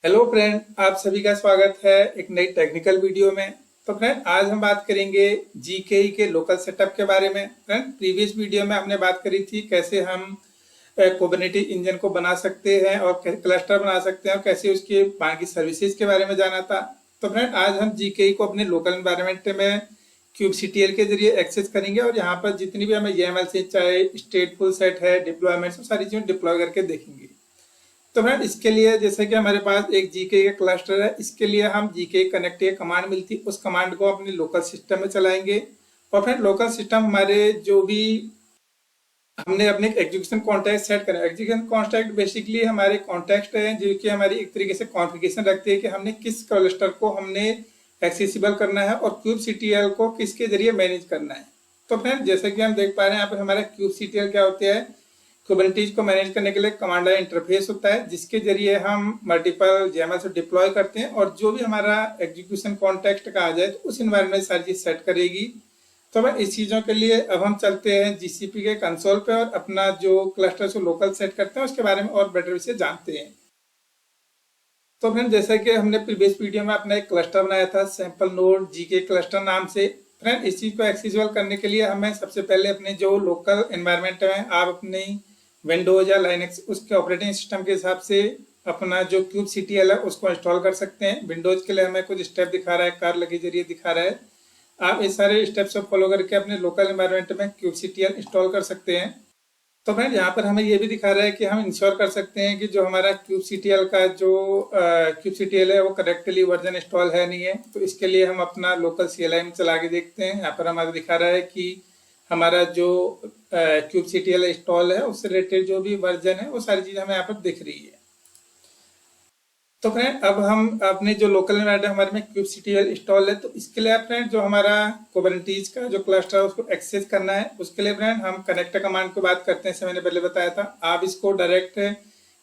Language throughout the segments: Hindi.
हेलो फ्रेंड, आप सभी का स्वागत है एक नई टेक्निकल वीडियो में। तो फ्रेंड, आज हम बात करेंगे जीकेई के लोकल सेटअप के बारे में। फ्रेंड, प्रीवियस वीडियो में हमने बात करी थी कैसे हम कुबरनेटिस इंजन को बना सकते हैं और क्लस्टर बना सकते हैं और कैसे उसके बाकी सर्विसेज के बारे में जाना था। तो फ्रेंड, आज हम जीकेई को अपने लोकल एनवायरनमेंट में kubectl के जरिए एक्सेस करेंगे और यहाँ पर जितनी भी हमें YAML से चाहे स्टेटफुल सेट है, डिप्लॉयमेंट, सारी चीजें डिप्लॉय करके देखेंगे। तो फ्रेंड, इसके लिए जैसे कि हमारे पास एक जीके का क्लस्टर है, इसके लिए हम जीके कनेक्ट की कमांड मिलती है, उस कमांड को अपने लोकल सिस्टम में चलाएंगे। और फ्रेंड, लोकल सिस्टम हमारे जो भी हमने अपने एग्जीक्यूशन कॉन्टेक्ट सेट करें। एग्जीक्यूशन कॉन्टेक्ट बेसिकली हमारे कॉन्टेक्ट है जो कि हमारी एक तरीके से कॉन्फ़िगरेशन रखती है कि हमने किस क्लस्टर को हमने एक्सेसिबल करना है और kubectl को किसके जरिए मैनेज करना है। तो फ्रेंड, जैसे कि हम देख पा रहे हैं यहाँ पर हमारा kubectl क्या होता है, कुबरनेटिस को मैनेज करने के लिए कमांड लाइन इंटरफेस होता है जिसके जरिए हम मल्टीपल YAML से डिप्लॉय करते हैं और जो भी हमारा एग्जीक्यूशन कॉन्टेक्स्ट का आ जाए तो उस एनवायरनमेंट सारी चीज सेट करेगी। तो मैं इस चीजों के लिए अब हम चलते हैं जीसीपी के कंसोल पे और अपना जो क्लस्टर को लोकल सेट करते हैं उसके बारे में और बेटर से जानते हैं। तो फ्रेंड, जैसा कि हमने प्रीवियस वीडियो में अपना एक क्लस्टर बनाया था सैंपल नोड जीके क्लस्टर नाम से। फ्रेंड, इस चीज को एक्सेसिबल करने के लिए हमें सबसे पहले अपने जो लोकल एनवायरनमेंट है आप अपनी विंडोज या लाइनक्स उसके ऑपरेटिंग सिस्टम के हिसाब से अपना जो kubectl है उसको इंस्टॉल कर सकते हैं। विंडोज के लिए हमें कुछ स्टेप दिखा रहा है, कार्ल के जरिए दिखा रहा है। आप इस सारे स्टेप्स को फॉलो करके अपने लोकल एनवायरनमेंट में kubectl इंस्टॉल कर सकते हैं। तो फ्रेंड, यहाँ पर हमें ये भी दिखा रहा है कि हम इंश्योर कर सकते हैं कि जो हमारा kubectl का जो kubectl है वो करेक्टली वर्जन इंस्टॉल है नहीं है। तो इसके लिए हम अपना लोकल CLI में चला के देखते हैं। यहाँ पर हमारा दिखा रहा है कि हमारा जो kubectl इंस्टॉल है उससे रिलेटेड जो भी वर्जन है वो सारी चीजें हमें यहाँ पर दिख रही है। तो फ्रेंड, अब हम अपने जो लोकल एनवायरनमेंट हमारे में kubectl इंस्टॉल है तो इसके लिए फ्रेंड जो हमारा कुबरनेटिस का जो क्लस्टर है उसको एक्सेस करना है। उसके लिए फ्रेंड हम कनेक्ट कमांड की बात करते हैं, जैसे मैंने पहले बताया था। आप इसको डायरेक्ट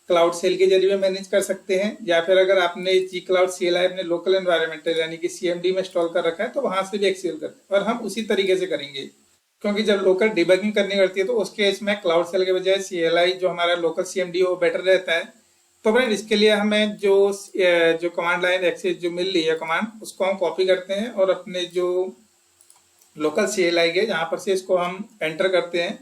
क्लाउड सेल के जरिए मैनेज कर सकते हैं या फिर अगर आपने जी क्लाउड CLI अपने लोकल एनवायरनमेंट यानी कि CMD में इंस्टॉल कर रखा है तो वहां से भी एक्सेस करते हैं और हम उसी तरीके से करेंगे क्योंकि जब लोकल डिबगिंग करनी पड़ती है तो उस केस में क्लाउड सेल के बजाय CLI जो हमारा लोकल CMD वो बेटर रहता है। तो फ्रेंड, इसके लिए हमें जो कमांड लाइन एक्सेस जो मिल रही है कमांड उसको हम कॉपी करते हैं और अपने जो लोकल CLI है जहां पर से इसको हम एंटर करते हैं।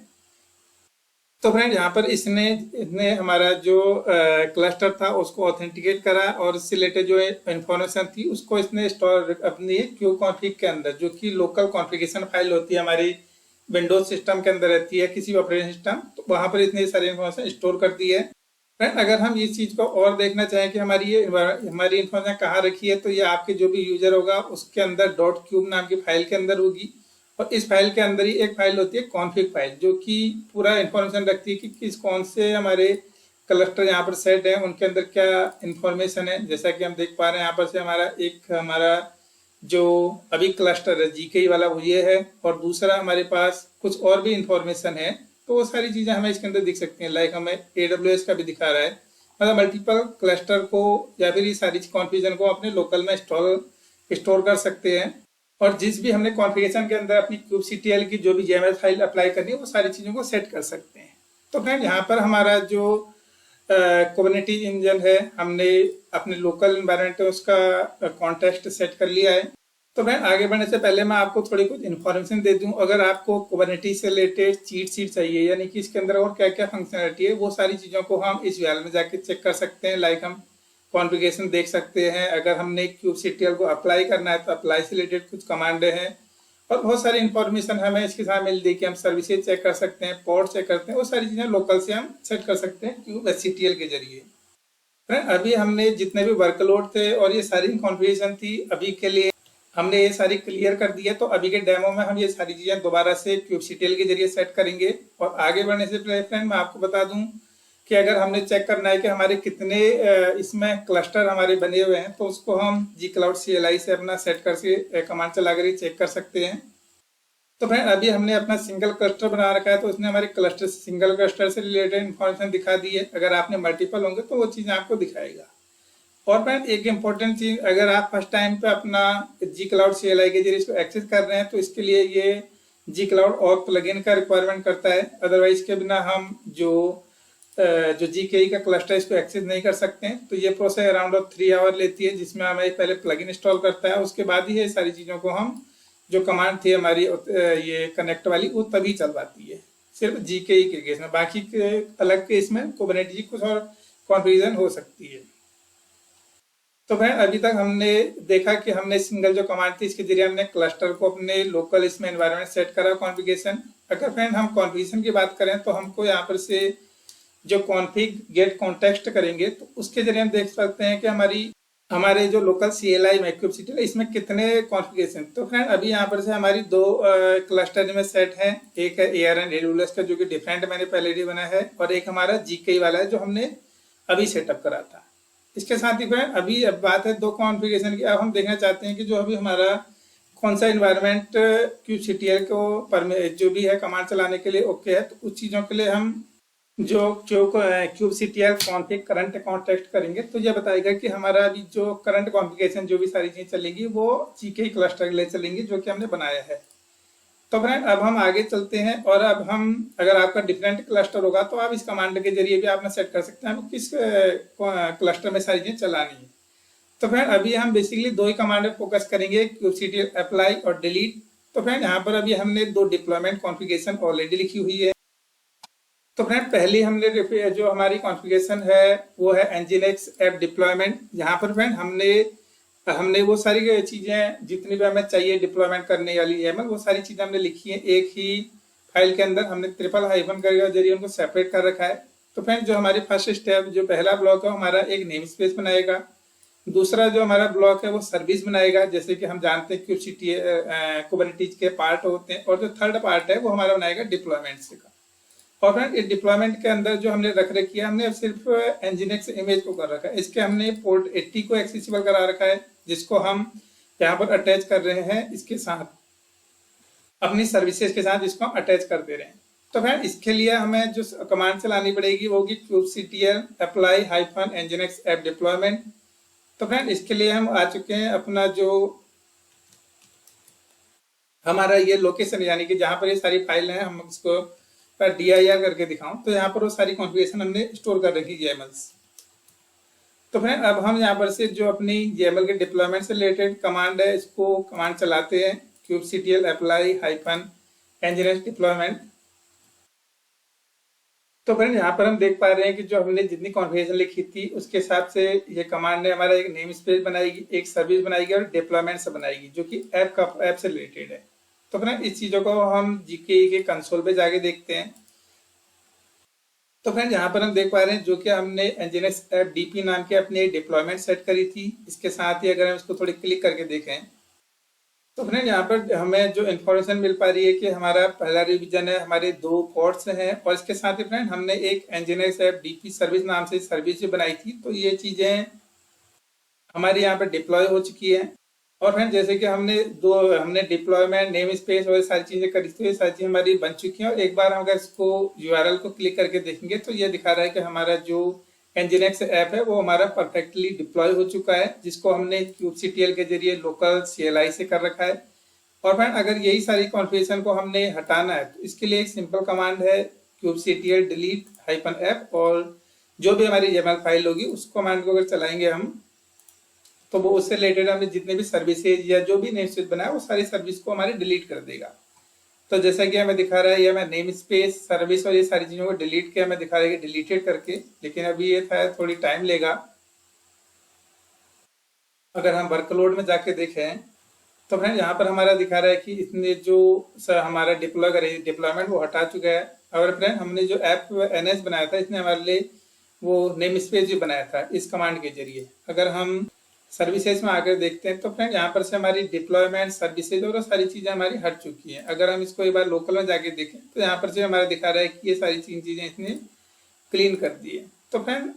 तो फ्रेंड, यहाँ पर इसने हमारा जो क्लस्टर था उसको ऑथेंटिकेट करा और इससे रिलेटेड जो इंफॉर्मेशन थी उसको इसने स्टोर अपनी kubectl के अंदर, जो कि लोकल कॉन्फ़िगरेशन फाइल होती है हमारी विंडोज सिस्टम के अंदर रहती है किसी भी ऑपरेटिंग सिस्टम, तो वहां पर इसने सारी इन्फॉर्मेशन स्टोर कर दी है। फ्रेंड, अगर हम इस चीज को और देखना चाहें कि हमारी इन्फॉर्मेशन कहाँ रखी है तो ये आपके जो भी यूजर होगा उसके अंदर .cube नाम की फाइल के अंदर होगी और इस फाइल के अंदर ही एक फाइल होती है कॉन्फ़िग फाइल जो कि पूरा इन्फॉर्मेशन रखती है कि किस कौन से हमारे क्लस्टर यहाँ पर सेट है उनके अंदर क्या इन्फॉर्मेशन है। जैसा कि हम देख पा रहे हैं यहाँ पर से हमारा जो अभी क्लस्टर है जीके वाला वो ये है और दूसरा हमारे पास कुछ और भी इंफॉर्मेशन है तो वो सारी चीजें हमें इसके अंदर दिख सकती हैं। लाइक हमें AWS का भी दिखा रहा है, मतलब मल्टीपल क्लस्टर को या फिर ये सारी कॉन्फ़िगरेशन को अपने लोकल में स्टोर कर सकते हैं और जिस भी हमने कॉन्फ़िगरेशन के अंदर अपनी kubectl की जो भी YAML फाइल अप्लाई करनी है वो सारी चीजों को सेट कर सकते हैं। तो फ्रेंड, यहाँ पर हमारा जो कुबरनेटिस इंजन है हमने अपने लोकल एनवायरनमेंट में उसका कॉन्टेक्स्ट सेट कर लिया है। तो फ्रेंड, आगे बढ़ने से पहले मैं आपको थोड़ी कुछ इन्फॉर्मेशन दे दूं। अगर आपको कुबरनेटिस से रिलेटेड चीट शीट चाहिए यानी कि इसके अंदर और क्या क्या फंक्शनलिटी है वो सारी चीजों को हम इस URL में जाके चेक कर सकते हैं। लाइक हम कॉन्फ़िगरेशन देख सकते हैं, अगर हमने kubectl को अप्लाई करना है तो अप्लाई से रिलेटेड कुछ कमांड हैं और बहुत सारी इन्फॉर्मेशन हमें इसके साथ मिल रही कि हम सर्विसेज चेक कर सकते हैं, पोर्ट चेक करते हैं, वो सारी चीजें लोकल से हम सेट कर सकते हैं kubectl के जरिए। फ्रेंड, अभी हमने जितने भी वर्कलोड थे और ये सारी कॉन्फ़िगरेशन थी अभी के लिए हमने ये सारी क्लियर कर दी है। तो अभी के डेमो में हम ये सारी चीजें दोबारा से kubectl के जरिए सेट करेंगे और आगे बढ़ने से पहले फ्रेंड मैं आपको बता दूं कि अगर हमने चेक करना है कि हमारे कितने इसमें क्लस्टर हमारे बने हुए हैं तो उसको हम जी क्लाउड CLI से अपना सेट करके कमांड चला कर चेक कर सकते हैं। तो फ्रेंड, अभी हमने अपना सिंगल क्लस्टर बना रखा है तो उसने हमारे सिंगल क्लस्टर से रिलेटेड इन्फॉर्मेशन दिखा दी है। अगर आपने मल्टीपल होंगे तो वो चीजें आपको दिखाएगा। और फ्रेंड, एक इम्पोर्टेंट चीज, अगर आप फर्स्ट टाइम पे अपना जी क्लाउड CLI के जरिए इसको एक्सेस कर रहे हैं तो इसके लिए ये जी क्लाउड और प्लगइन का रिक्वायरमेंट करता है। अदरवाइज के बिना हम जो जो GKE का क्लस्टर इसको एक्सेस नहीं कर सकते हैं। तो ये प्रोसेस अराउंड 3 आवर लेती है, जिसमें हमें पहले प्लगइन इंस्टॉल करता है, उसके बाद ही ये सारी चीज़ों को हम जो कमांड थी हमारी ये कनेक्ट वाली वो तभी चल पाती है, सिर्फ GKE के केस में। बाकी के अलग केस में कुबरनेटिस की कुछ और कॉन्फ़िगरेशन हो सकती है। तो फ्रेंड अभी तक हमने देखा कि हमने सिंगल जो कमांड थी इसके जरिए हमने क्लस्टर को अपने लोकल इसमें एनवायरनमेंट सेट करा कॉन्फ़िगरेशन। अगर फ्रेंड हम कॉन्फ़िगरेशन की बात करें तो हमको यहाँ पर से जो कॉन्फ़िग गेट कॉन्टेक्स्ट करेंगे तो उसके जरिए हम देख सकते हैं कि हमारे जो लोकल CLI में kubectl है इसमें कितने कॉन्फ़िगरेशन। तो फ्रेंड अभी यहाँ पर से हमारी दो क्लस्टर में सेट हैं, एक है ARN AWS का जो कि डिफरेंट मैंने पहले ही बना है, और एक हमारा GKE वाला है जो हमने अभी सेटअप करा था। इसके साथ ही फ्रेंड अभी अब बात है दो कॉन्फ़िगरेशन की। अब हम देखना चाहते हैं कि जो अभी हमारा कौन सा इन्वायरमेंट kubectl को जो भी है कमांड चलाने के लिए ओके है, तो उस चीज़ों के लिए हम जो kubectl config करंट कॉन्टेक्स्ट करेंगे तो ये बताएगा कि हमारा अभी जो करंट कॉन्फ़िगरेशन जो भी सारी चीज़ चलेंगी वो GKE क्लस्टर के लिए चलेंगी जो कि हमने बनाया है। तो फ्रेंड अब हम आगे चलते हैं, और अब हम अगर आपका डिफरेंट क्लस्टर होगा तो आप इस कमांड के जरिए भी आपने सेट कर सकते हैं आपको किस क्लस्टर में सारी चीज़ें चलानी है। तो फ्रेंड अभी हम बेसिकली दो ही कमांड पे फोकस करेंगे, kubectl अप्लाई और डिलीट। तो फ्रेंड यहाँ पर अभी हमने दो डिप्लॉयमेंट कॉन्फ़िगरेशन ऑलरेडी लिखी हुई है। तो फ्रेंड पहले हमने जो हमारी कॉन्फ़िगरेशन है वो है nginx ऐप डिप्लॉयमेंट। यहाँ पर फ्रेंड हमने वो सारी चीज़ें जितनी भी हमें चाहिए डिप्लॉयमेंट करने वाली है वो सारी चीज़ें हमने लिखी हैं एक ही फाइल के अंदर। हमने ट्रिपल हाइफन के जरिए उनको सेपरेट कर रखा है। तो फ्रेंड जो हमारी फर्स्ट स्टेप जो पहला ब्लॉक है हमारा एक नेम स्पेस बनाएगा, दूसरा जो हमारा ब्लॉक है वो सर्विस बनाएगा, जैसे कि हम जानते हैं कुबरनेटिस के पार्ट होते हैं, और जो थर्ड पार्ट है वो हमारा बनाएगा डिप्लॉयमेंट से का। और फ्रेंड इस डिप्लॉयमेंट के अंदर जो हमने रख रखी है हमने सिर्फ nginx इमेज को कर रखा है। इसके हमने पोर्ट 80 को एक्सेसिबल करा रखा है, जिसको हम यहाँ पर अटैच कर रहे हैं इसके साथ, अपनी सर्विसेज के साथ इसको अटैच कर दे रहे हैं। तो फ्रेंड इसके लिए हमें जो कमांड चलानी पड़ेगी वो होगी kubectl apply hyphen nginx app deployment. तो फ्रेंड इसके लिए हम आ चुके हैं अपना जो हमारा ये लोकेशन, यानी कि जहाँ पर ये सारी फाइल हैं, हम इसको dir करके दिखाऊं तो यहाँ पर वो सारी कॉन्फ़िगरेशन हमने स्टोर कर रखी YAMLs। तो फ्रेंड अब हम यहाँ पर से जो अपनी YAML के डिप्लॉयमेंट से रिलेटेड कमांड है इसको कमांड चलाते हैं, kubectl apply hyphen nginx deployment. तो फ्रेंड यहाँ पर हम देख पा रहे हैं कि जो हमने जितनी कॉन्फ़िगरेशन लिखी थी उसके हिसाब से ये कमांड ने हमारा एक नेम स्पेस बनाएगी, एक सर्विस बनाएगी और डिप्लॉयमेंट से बनाएगी जो कि ऐप से रिलेटेड है। तो फ्रेंड इस चीज़ों को हम GKE के कंसोल पे जाके देखते हैं। तो फ्रेंड यहाँ पर हम देख पा रहे हैं जो कि हमने nginx ऐप DP नाम की अपनी डिप्लॉयमेंट सेट करी थी। इसके साथ ही अगर हम इसको थोड़ी क्लिक करके देखें तो फ्रेंड यहाँ पर हमें जो इन्फॉर्मेशन मिल पा रही है कि हमारा पहला रिवीजन है, हमारे 2 पोर्ट्स हैं, और इसके साथ ही फ्रेंड हमने एक nginx ऐप DP सर्विस नाम से सर्विस बनाई थी। तो ये चीज़ें हमारे यहाँ पर डिप्लॉय हो चुकी है। और फ्रेंड जैसे कि हमने डिप्लॉयमेंट नेम स्पेस और सारी चीज़ें करी थी, ये सारी चीज़ें हमारी बन चुकी हैं। और एक बार हम अगर इसको URL को क्लिक करके देखेंगे तो ये दिखा रहा है कि हमारा जो nginx ऐप है वो हमारा परफेक्टली डिप्लॉय हो चुका है, जिसको हमने kubectl के जरिए लोकल CLI से कर रखा है। और फ्रेंड अगर यही सारी कॉन्फ़िगरेशन को हमने हटाना है तो इसके लिए एक सिंपल कमांड है kubectl डिलीट हाइफन ऐप, और जो भी हमारी YAML फाइल होगी उस कमांड को अगर चलाएंगे हम तो वो उससे रिलेटेड हमने जितने भी सर्विसेज या जो भी नेम स्पेस बनाया वो सारी सर्विस को हमारी डिलीट कर देगा। तो जैसा कि हमें दिखा रहा है ये हमें नेम स्पेस सर्विस और ये सारी चीज़ों को डिलीट किया, हमें दिखा रहा है कि डिलीटेड करके, लेकिन अभी ये था थोड़ी टाइम लेगा। अगर हम वर्कलोड में जाके देखें तो फ्रेंड यहाँ पर हमारा दिखा रहा है कि इसने जो हमारा डिप्लॉयमेंट वो हटा चुका है। और फ्रेंड हमने जो ऐप NS बनाया था इसने हमारे लिए वो नेम स्पेस भी बनाया था इस कमांड के जरिए। अगर हम सर्विसेज में आकर देखते हैं तो फ्रेंड यहाँ पर से हमारी डिप्लॉयमेंट सर्विसेज और सारी चीज़ें हमारी हट चुकी हैं। अगर हम इसको एक बार लोकल में जाके देखें तो यहाँ पर से हमारा दिखा रहा है कि ये सारी चीज़ें इसने क्लीन कर दी है। तो फ्रेंड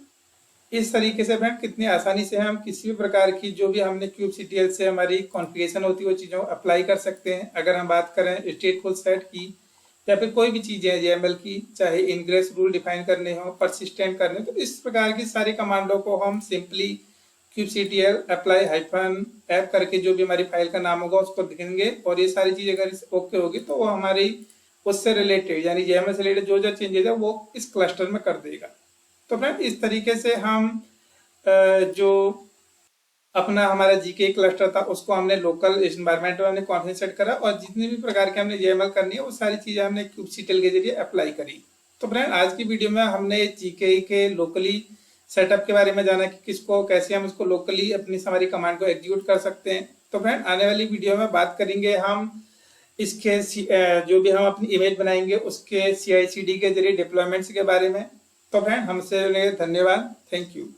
इस तरीके से फ्रेंड कितनी आसानी से हम किसी भी प्रकार की जो भी हमने kubectl से हमारी कॉन्फ़िगरेशन होती है वो चीज़ों को अप्लाई कर सकते हैं। अगर हम बात करें स्टेटफुल सेट की या फिर कोई भी चीज़ें YAML की, चाहे इनग्रेस रूल डिफाइन करने हो, परसिस्टेंट करने हो, तो इस प्रकार की सारी कमांडों को हम simply kubectl apply hyphen app करके जो भी हमारी फाइल का नाम होगा उसको लिखेंगे, और ये सारी चीज़ अगर ओके होगी तो वो हमारी उससे रिलेटेड यानी YAML से रिलेटेड जो चेंजेस है वो इस क्लस्टर में कर देगा। तो फ्रेंड इस तरीके से हम जो अपना हमारा जीके क्लस्टर था उसको हमने लोकल इन्वायरमेंट में हमने कॉन्फ़िगरेशन सेट करा और जितनी भी प्रकार के हमने यूएमएल करनी है वो सारी चीजें हमने kubectl के जरिए अप्लाई करी। तो फ्रेंड आज की वीडियो में हमने जीके के लोकली सेटअप के बारे में जाना कि किसको कैसे हम उसको लोकली अपनी हमारी कमांड को एग्जीक्यूट कर सकते हैं। तो फ्रेंड आने वाली वीडियो में बात करेंगे हम इसके जो भी हम अपनी इमेज बनाएंगे उसके CI/CD के जरिए डिप्लॉयमेंट्स के बारे में। तो फ्रेंड हमसे धन्यवाद, थैंक यू।